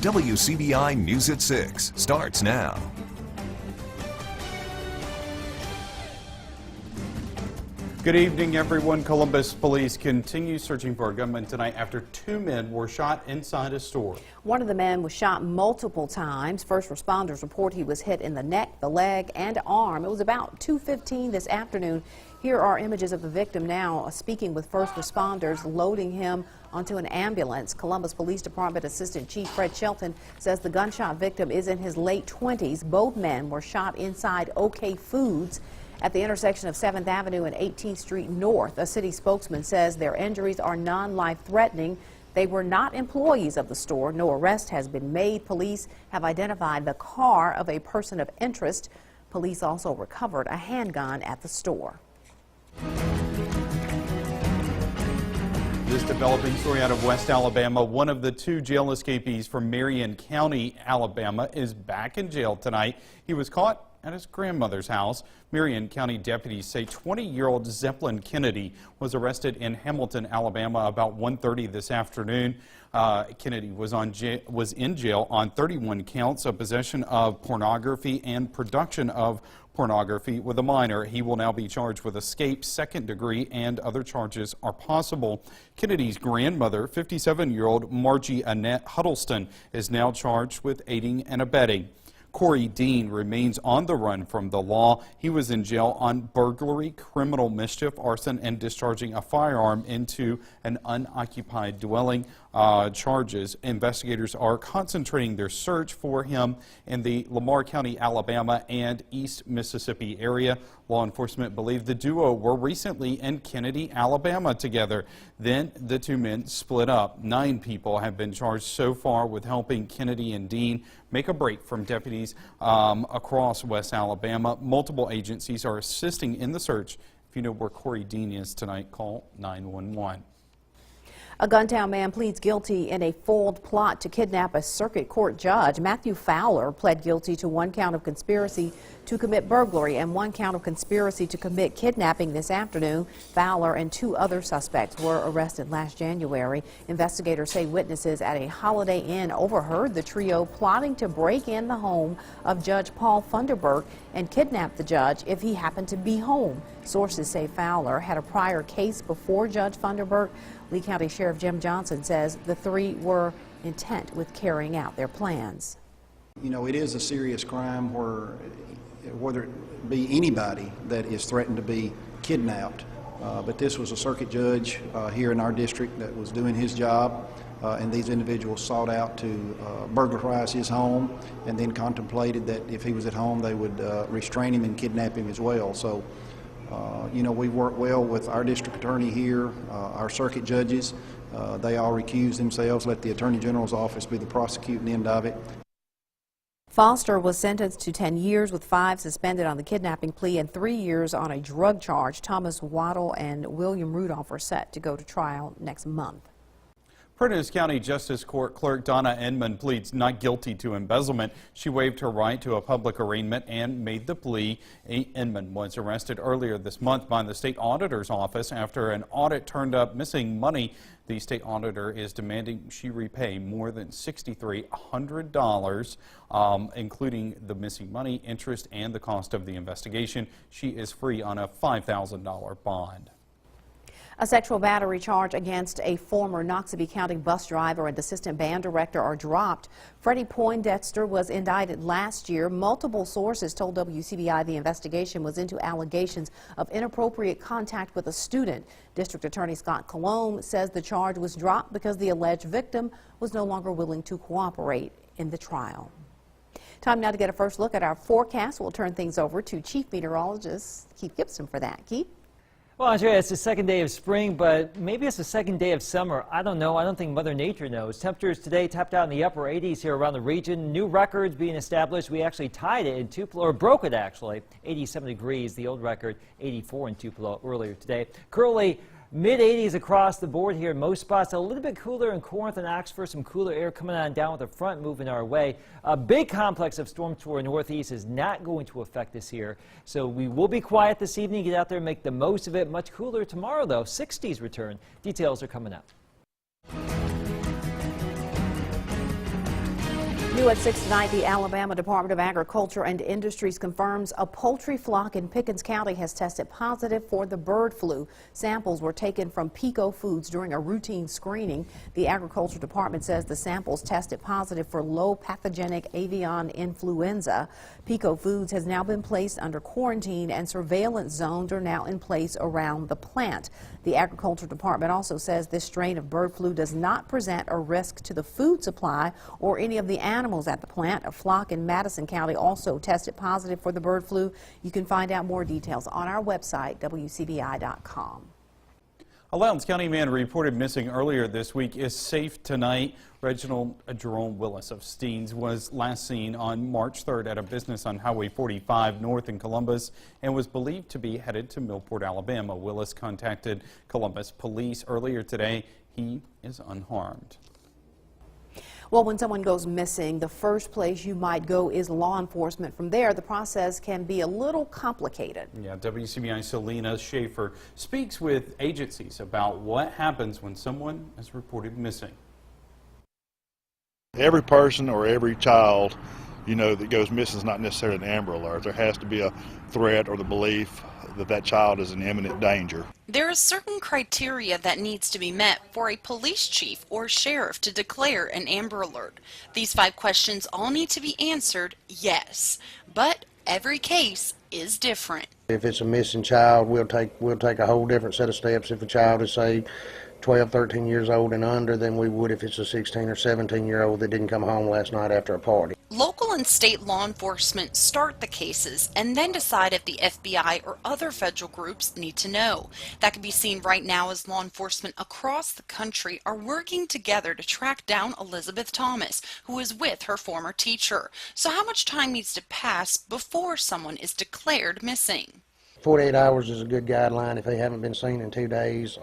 WCBI News at 6 starts now. Good evening, everyone. Columbus police continue searching for a gunman tonight after 2 men were shot inside a store. One of the men was shot multiple times. First responders report he was hit in the neck, the leg, and arm. It was about 2:15 this afternoon. Here are images of the victim now speaking with first responders, loading him onto an ambulance. Columbus Police Department Assistant Chief Fred Shelton says the gunshot victim is in his late 20s. Both men were shot inside OK Foods at the intersection of 7th Avenue and 18th Street North. A city spokesman says their injuries are non-life-threatening. They were not employees of the store. No arrest has been made. Police have identified the car of a person of interest. Police also recovered a handgun at the store. This developing story out of West Alabama. One of the 2 jail escapees from Marion County, Alabama, is back in jail tonight. He was caught at his grandmother's house. Marion County deputies say 20-year-old Zeppelin Kennedy was arrested in Hamilton, Alabama about 1:30 this afternoon. Kennedy was in jail on 31 counts of possession of pornography and production of pornography with a minor. He will now be charged with escape, second degree, and other charges are possible. Kennedy's grandmother, 57-year-old Margie Annette Huddleston, is now charged with aiding and abetting. Corey Dean remains on the run from the law. He was in jail on burglary, criminal mischief, arson, and discharging a firearm into an unoccupied dwelling charges. Investigators are concentrating their search for him in the Lamar County, Alabama, and East Mississippi area. Law enforcement believe the duo were recently in Kennedy, Alabama together. Then the 2 men split up. 9 people have been charged so far with helping Kennedy and Dean make a break from deputies across West Alabama. Multiple agencies are assisting in the search. If you know where Corey Dean is tonight, call 911. A Guntown man pleads guilty in a foiled plot to kidnap a circuit court judge. Matthew Fowler pled guilty to 1 count of conspiracy to commit burglary and 1 count of conspiracy to commit kidnapping this afternoon. Fowler and 2 other suspects were arrested last January. Investigators say witnesses at a Holiday Inn overheard the trio plotting to break in the home of Judge Paul Funderburk and kidnap the judge if he happened to be home. Sources say Fowler had a prior case before Judge Funderburk. Lee County Sheriff Jim Johnson says the 3 were intent with carrying out their plans. You know, it is a serious crime whether it be anybody that is threatened to be kidnapped. But this was a circuit judge here in our district that was doing his job, and these individuals sought out to burglarize his home and then contemplated that if he was at home they would restrain him and kidnap him as well. So you know, we work well with our district attorney here, our circuit judges. They all recuse themselves, let the Attorney General's office be the prosecuting end of it. Foster was sentenced to 10 years with 5 suspended on the kidnapping plea and 3 years on a drug charge. Thomas Waddle and William Rudolph are set to go to trial next month. Prentiss County Justice Court Clerk Donna Inman pleads not guilty to embezzlement. She waived her right to a public arraignment and made the plea. Inman was arrested earlier this month by the state auditor's office after an audit turned up missing money. The state auditor is demanding she repay more than $6,300, including the missing money, interest, and the cost of the investigation. She is free on a $5,000 bond. A sexual battery charge against a former Noxubee County bus driver and assistant band director are dropped. Freddie Poindexter was indicted last year. Multiple sources told WCBI the investigation was into allegations of inappropriate contact with a student. District Attorney Scott Colomb says the charge was dropped because the alleged victim was no longer willing to cooperate in the trial. Time now to get a first look at our forecast. We'll turn things over to Chief Meteorologist Keith Gibson for that. Keith? Well, Andrea, it's the second day of spring, but maybe it's the second day of summer. I don't know. I don't think Mother Nature knows. Temperatures today tapped out in the upper 80s here around the region. New records being established. We actually tied it in Tupelo, or broke it actually. 87 degrees, the old record, 84 in Tupelo earlier today. Currently, mid-80s across the board here in most spots. A little bit cooler in Corinth and Oxford. Some cooler air coming on down with the front moving our way. A big complex of storms toward northeast is not going to affect us here. So we will be quiet this evening. Get out there and make the most of it. Much cooler tomorrow, though. 60s return. Details are coming up. New at 6 tonight, the Alabama Department of Agriculture and Industries confirms a poultry flock in Pickens County has tested positive for the bird flu. Samples were taken from Pico Foods during a routine screening. The Agriculture Department says the samples tested positive for low pathogenic avian influenza. Pico Foods has now been placed under quarantine and surveillance zones are now in place around the plant. The Agriculture Department also says this strain of bird flu does not present a risk to the food supply or any of the animals at the plant. A flock in Madison County also tested positive for the bird flu. You can find out more details on our website, WCBI.com. A Lowndes County man reported missing earlier this week is safe tonight. Reginald Jerome Willis of Steens was last seen on March 3rd at a business on Highway 45 north in Columbus and was believed to be headed to Millport, Alabama. Willis contacted Columbus police earlier today. He is unharmed. Well, when someone goes missing, the first place you might go is law enforcement. From there, the process can be a little complicated. Yeah, WCBI Selena Schaefer speaks with agencies about what happens when someone is reported missing. Every person or every child, that goes missing is not necessarily an Amber Alert. There has to be a threat or the belief that that child is in imminent danger. There is certain criteria that needs to be met for a police chief or sheriff to declare an Amber Alert. These 5 questions all need to be answered yes, but every case is different. If it's a missing child, we'll take a whole different set of steps. If a child is, say, 12, 13 years old and under than we would if it's a 16 or 17-year-old that didn't come home last night after a party. Local and state law enforcement start the cases and then decide if the FBI or other federal groups need to know. That can be seen right now as law enforcement across the country are working together to track down Elizabeth Thomas, who is with her former teacher. So how much time needs to pass before someone is declared missing? 48 hours is a good guideline if they haven't been seen in 2 days.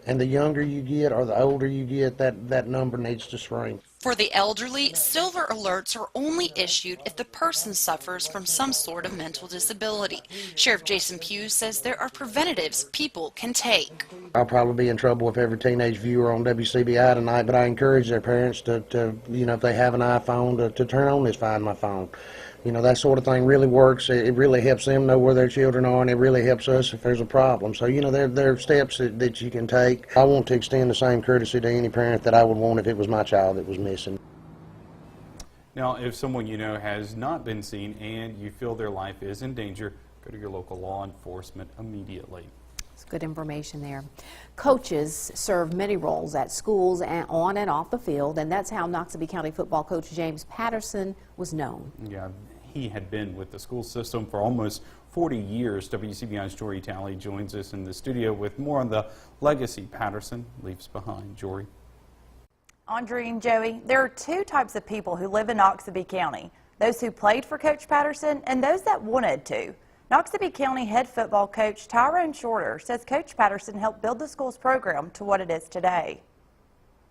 And the younger you get or the older you get, that number needs to shrink. For the elderly, silver alerts are only issued if the person suffers from some sort of mental disability. Sheriff Jason Pugh says there are preventatives people can take. I'll probably be in trouble with every teenage viewer on WCBI tonight, but I encourage their parents to if they have an iPhone, to turn on this Find My Phone. That sort of thing really works. It really helps them know where their children are, and it really helps us if there's a problem. So, there are steps that you can take. I want to extend the same courtesy to any parent that I would want if it was my child that was missing. Now, if someone has not been seen and you feel their life is in danger, go to your local law enforcement immediately. It's good information there. Coaches serve many roles at schools and on and off the field, and that's how Noxubee County football coach James Patterson was known. Yeah, he had been with the school system for almost 40 years. WCBI's Jory Talley joins us in the studio with more on the legacy Patterson leaves behind. Jory. Andre and Joey, there are 2 types of people who live in Noxubee County, those who played for Coach Patterson and those that wanted to. Noxubee County head football coach Tyrone Shorter says Coach Patterson helped build the school's program to what it is today.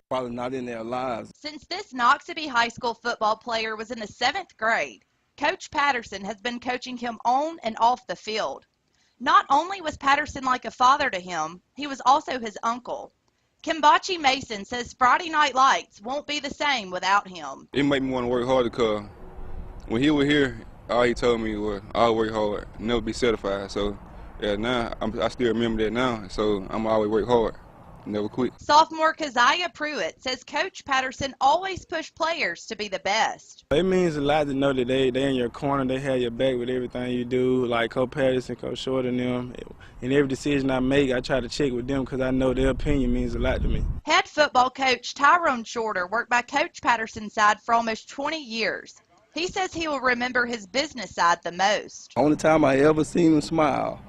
Probably not in their lives. Since this Noxubee High School football player was in the 7th grade, Coach Patterson has been coaching him on and off the field. Not only was Patterson like a father to him, he was also his uncle. Kimbachi Mason says Friday Night Lights won't be the same without him. It made me want to work harder because when he was here, all he told me was, I'll work hard, never be satisfied. So, yeah, now I still remember that now. So, I'm always work hard, never quit. Sophomore Keziah Pruitt says Coach Patterson always pushed players to be the best. It means a lot to know that they're in your corner, they have your back with everything you do, like Coach Patterson, Coach Shorter and them. In every decision I make, I try to check with them because I know their opinion means a lot to me. Head football coach Tyrone Shorter worked by Coach Patterson's side for almost 20 years. He says he will remember his business side the most. Only time I ever seen him smile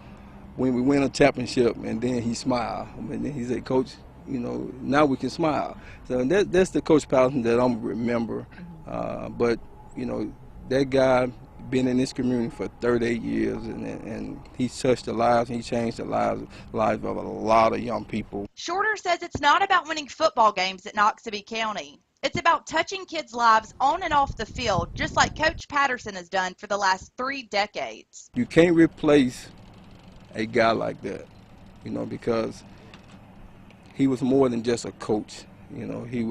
when we win a championship, and then he smiled. And then he said, Coach, now we can smile. So that's the Coach Patterson that I'm going to remember. But, that guy been in this community for 38 years, and he's touched the lives and he changed the lives of a lot of young people. Shorter says it's not about winning football games at Noxubee County. It's about touching kids' lives on and off the field, just like Coach Patterson has done for the last 3 decades. You can't replace a guy like that, because he was more than just a coach. He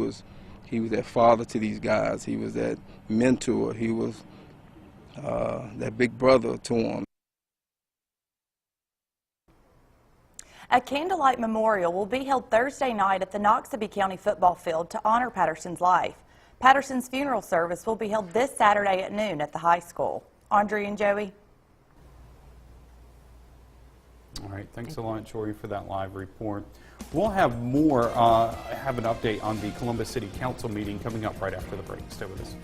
He was that father to these guys. He was that mentor. He was that big brother to them. A candlelight memorial will be held Thursday night at the Noxubee County football field to honor Patterson's life. Patterson's funeral service will be held this Saturday at noon at the high school. Audrey and Joey. All right, thanks a lot, Jory, for that live report. We'll have more, have an update on the Columbus City Council meeting coming up right after the break. Stay with us.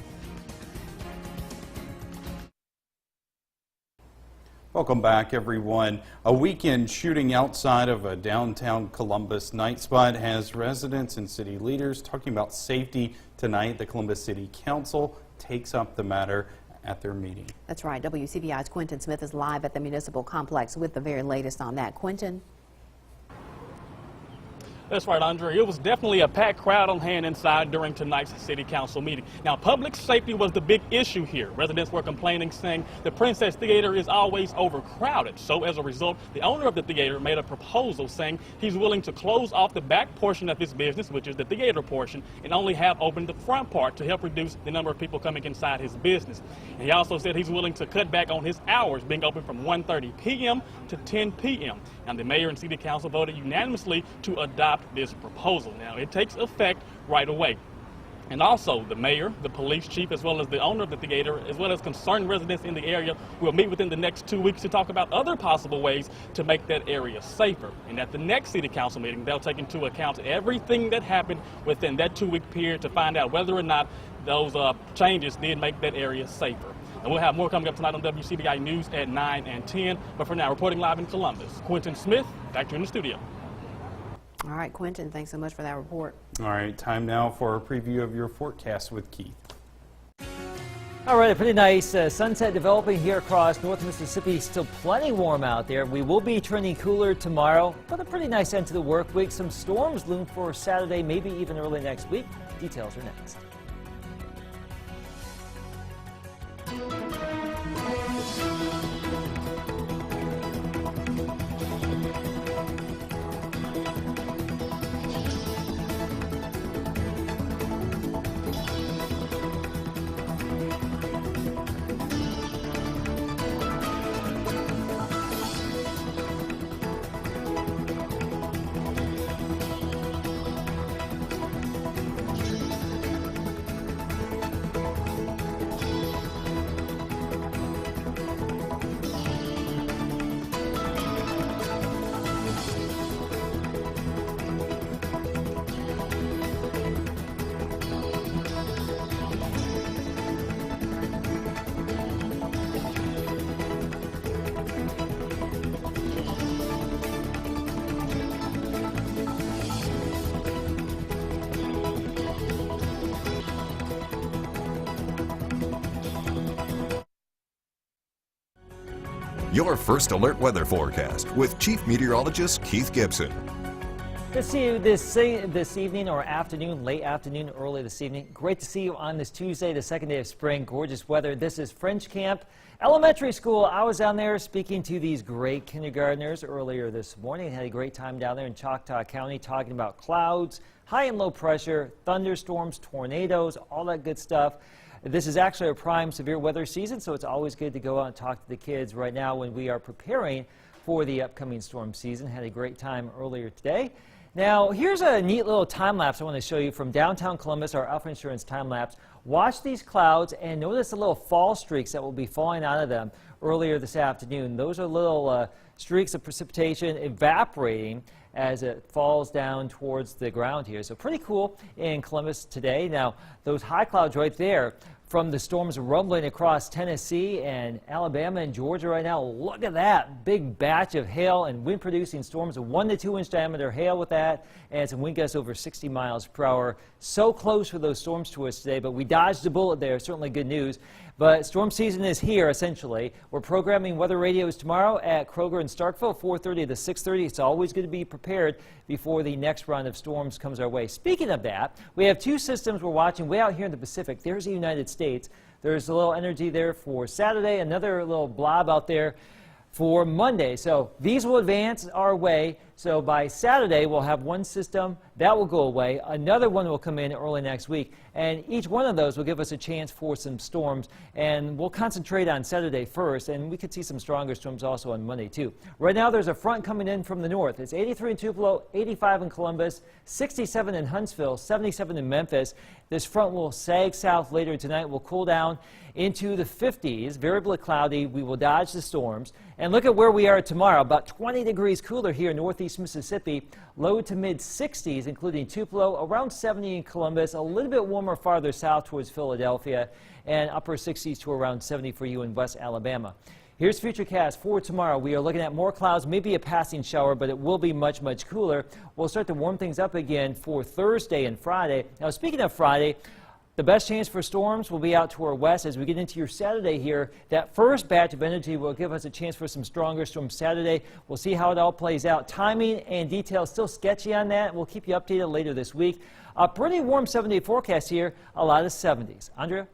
Welcome back, everyone. A weekend shooting outside of a downtown Columbus night spot has residents and city leaders talking about safety tonight. The Columbus City Council takes up the matter at their meeting. That's right. WCBI's Quentin Smith is live at the Municipal Complex with the very latest on that. Quentin. That's right, Andre. It was definitely a packed crowd on hand inside during tonight's City Council meeting. Now, public safety was the big issue here. Residents were complaining, saying the Princess Theater is always overcrowded. So, as a result, the owner of the theater made a proposal saying he's willing to close off the back portion of his business, which is the theater portion, and only have open the front part to help reduce the number of people coming inside his business. And he also said he's willing to cut back on his hours, being open from 1:30 p.m. to 10 p.m. And the mayor and city council voted unanimously to adopt this proposal. Now, it takes effect right away. And also, the mayor, the police chief, as well as the owner of the theater, as well as concerned residents in the area, will meet within the next 2 weeks to talk about other possible ways to make that area safer. And at the next city council meeting, they'll take into account everything that happened within that 2-week period to find out whether or not those changes did make that area safer. And we'll have more coming up tonight on WCBI News at 9 and 10. But for now, reporting live in Columbus, Quentin Smith, back to you in the studio. All right, Quentin, thanks so much for that report. All right, time now for a preview of your forecast with Keith. All right, a pretty nice sunset developing here across North Mississippi. Still plenty warm out there. We will be turning cooler tomorrow, but a pretty nice end to the work week. Some storms loom for Saturday, maybe even early next week. Details are next. Your first alert weather forecast with Chief Meteorologist Keith Gibson. Good to see you this evening or afternoon, late afternoon, early this evening. Great to see you on this Tuesday, the second day of spring. Gorgeous weather. This is French Camp Elementary School. I was down there speaking to these great kindergartners earlier this morning. Had a great time down there in Choctaw County talking about clouds, high and low pressure, thunderstorms, tornadoes, all that good stuff. This is actually a prime severe weather season, so it's always good to go out and talk to the kids right now when we are preparing for the upcoming storm season. Had a great time earlier today. Now, here's a neat little time lapse I want to show you from downtown Columbus, our Alpha Insurance time lapse. Watch these clouds and notice the little fall streaks that will be falling out of them earlier this afternoon. Those are little streaks of precipitation evaporating as it falls down towards the ground here. So pretty cool in Columbus today. Now, those high clouds right there from the storms rumbling across Tennessee and Alabama and Georgia right now. Look at that big batch of hail and wind producing storms, a 1 to 2 inch diameter hail with that, and some wind gusts over 60 miles per hour. So close for those storms to us today, but we dodged a bullet there. Certainly good news. But storm season is here, essentially. We're programming weather radios tomorrow at Kroger and Starkville, 4:30 to 6:30. It's always good to be prepared before the next round of storms comes our way. Speaking of that, we have two systems we're watching way out here in the Pacific. There's the United States. There's a little energy there for Saturday, another little blob out there for Monday. So these will advance our way So by Saturday, we'll have one system that will go away. Another one will come in early next week. And each one of those will give us a chance for some storms. And we'll concentrate on Saturday first. And we could see some stronger storms also on Monday, too. Right now, there's a front coming in from the north. It's 83 in Tupelo, 85 in Columbus, 67 in Huntsville, 77 in Memphis. This front will sag south later tonight. We'll cool down into the 50s, variably cloudy. We will dodge the storms. And look at where we are tomorrow, about 20 degrees cooler here in northeast Mississippi, low to mid 60s, including Tupelo, around 70 in Columbus, a little bit warmer farther south towards Philadelphia, and upper 60s to around 70 for you in West Alabama. Here's Futurecast for tomorrow. We are looking at more clouds, maybe a passing shower, but it will be much, much cooler. We'll start to warm things up again for Thursday and Friday. Now, speaking of Friday, the best chance for storms will be out to our west as we get into your Saturday here. That first batch of energy will give us a chance for some stronger storms Saturday. We'll see how it all plays out. Timing and details still sketchy on that. We'll keep you updated later this week. A pretty warm 7-day forecast here, a lot of 70s. Andrea?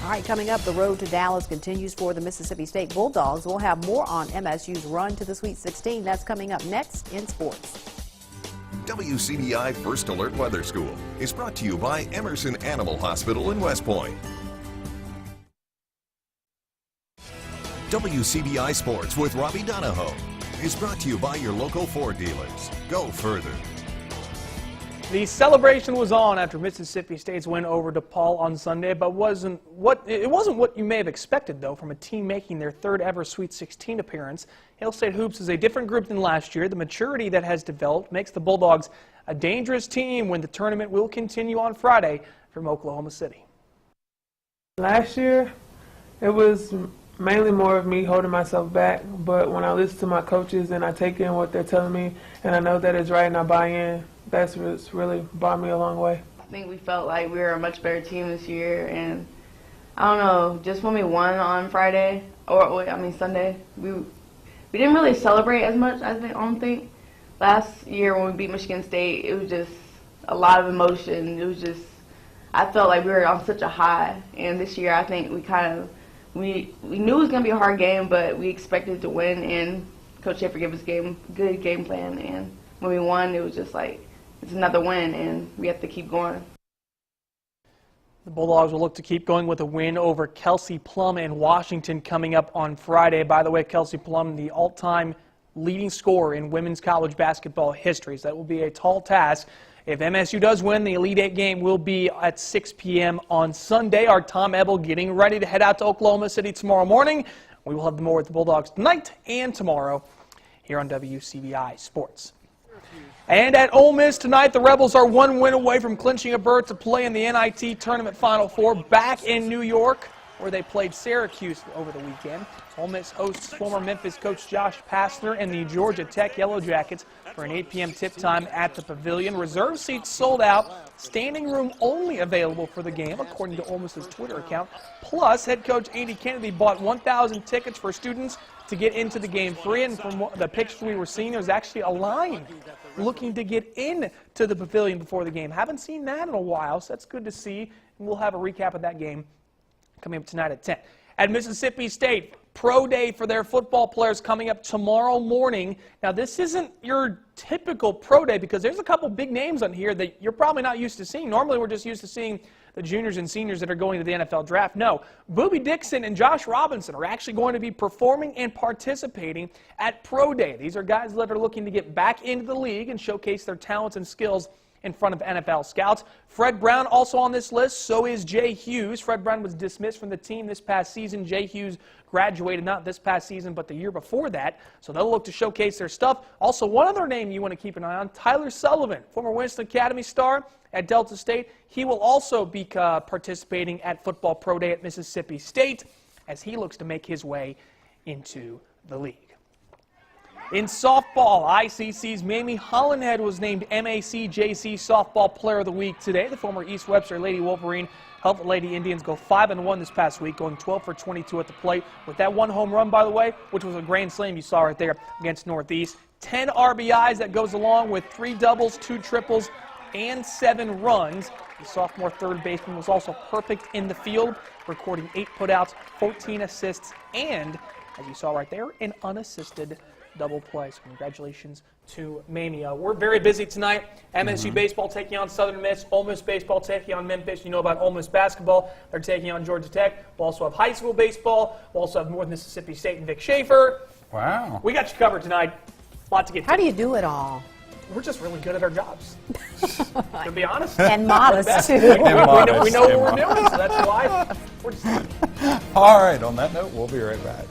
All right, coming up, the road to Dallas continues for the Mississippi State Bulldogs. We'll have more on MSU's run to the Sweet 16. That's coming up next in sports. WCBI First Alert Weather School is brought to you by Emerson Animal Hospital in West Point. WCBI Sports with Robbie Donahoe is brought to you by your local Ford dealers. Go further. The celebration was on after Mississippi State's win over DePaul on Sunday, but it wasn't what you may have expected, though, from a team making their third ever Sweet 16 appearance. Hail State Hoops is a different group than last year. The maturity that has developed makes the Bulldogs a dangerous team when the tournament will continue on Friday from Oklahoma City. Last year, it was mainly more of me holding myself back, but when I listen to my coaches and I take in what they're telling me and I know that it's right and I buy in, that's what's really brought me a long way. I think we felt like we were a much better team this year, and I don't know, just when we won on Friday, Sunday, we didn't really celebrate as much, I don't think. Last year when we beat Michigan State, it was just a lot of emotion. It was just, I felt like we were on such a high, and this year I think we knew it was going to be a hard game, but we expected to win, and Coach Schaefer gave us a good game plan, and when we won, it was just like, it's another win, and we have to keep going. The Bulldogs will look to keep going with a win over Kelsey Plum in Washington coming up on Friday. By the way, Kelsey Plum, the all-time leading scorer in women's college basketball history. So that will be a tall task. If MSU does win, the Elite Eight game will be at 6 p.m. on Sunday. Our Tom Ebel getting ready to head out to Oklahoma City tomorrow morning. We will have more with the Bulldogs tonight and tomorrow here on WCBI Sports. And at Ole Miss tonight, the Rebels are one win away from clinching a berth to play in the NIT Tournament Final Four back in New York, where they played Syracuse over the weekend. Ole Miss hosts former Memphis coach Josh Pastner and the Georgia Tech Yellow Jackets for an 8 p.m. tip time at the Pavilion. Reserve seats sold out, standing room only available for the game, according to Ole Miss's Twitter account. Plus, head coach Andy Kennedy bought 1,000 tickets for students to get into the game free, and from the pictures we were seeing, there's actually a line looking to get in to the Pavilion before the game. Haven't seen that in a while, so that's good to see. And we'll have a recap of that game coming up tonight at 10. At Mississippi State, pro day for their football players coming up tomorrow morning. Now, this isn't your typical pro day because there's a couple big names on here that you're probably not used to seeing. Normally, we're just used to seeing the juniors and seniors that are going to the NFL draft. No, Boobie Dixon and Josh Robinson are actually going to be performing and participating at Pro Day. These are guys that are looking to get back into the league and showcase their talents and skills in front of NFL scouts. Fred Brown also on this list, so is Jay Hughes. Fred Brown was dismissed from the team this past season. Jay Hughes graduated not this past season, but the year before that, so they'll look to showcase their stuff. Also, one other name you want to keep an eye on, Tyler Sullivan, former Winston Academy star at Delta State. He will also be participating at Football Pro Day at Mississippi State as he looks to make his way into the league. In softball, ICC's Mamie Hollenhead was named MACJC Softball Player of the Week today. The former East Webster Lady Wolverine helped the Lady Indians go 5-1 this past week, going 12 for 22 at the plate. With that one home run, by the way, which was a grand slam you saw right there against Northeast. 10 RBIs that goes along with 3 doubles, 2 triples, and 7 runs. The sophomore third baseman was also perfect in the field, recording 8 putouts, 14 assists, and, as you saw right there, an unassisted double play. So congratulations to Mamie. We're very busy tonight. MSU baseball taking on Southern Miss. Ole Miss baseball taking on Memphis. You know about Ole Miss basketball. They're taking on Georgia Tech. We'll also have high school baseball. We'll also have North Mississippi State and Vic Schaefer. Wow. We got you covered tonight. A lot to get to. How do you do it all? We're just really good at our jobs. To be honest. And modest, too. We know what we're doing, so that's why we're just All right, on that note, we'll be right back.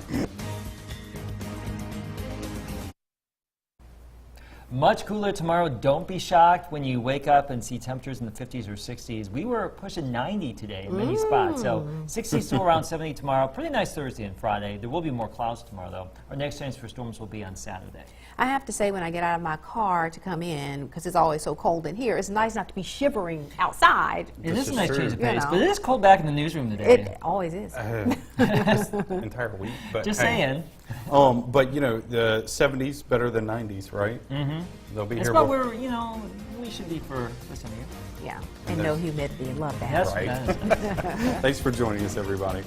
Much cooler tomorrow. Don't be shocked when you wake up and see temperatures in the 50s or 60s. We were pushing 90 today in many spots. So 60s to around 70 tomorrow. Pretty nice Thursday and Friday. There will be more clouds tomorrow, though. Our next chance for storms will be on Saturday. I have to say, when I get out of my car to come in, because it's always so cold in here, it's nice not to be shivering outside. It is a nice change of You pace, know. but it is cold back in the newsroom today. It always is. Entire week. But Just hey. saying. But, you know, the 70s better than 90s, right? Mm-hmm. They'll be That's here. what we're, you know, we should be for this time of year. Yeah, and no humidity. Love that. Yes, Right. Thanks for joining us, everybody.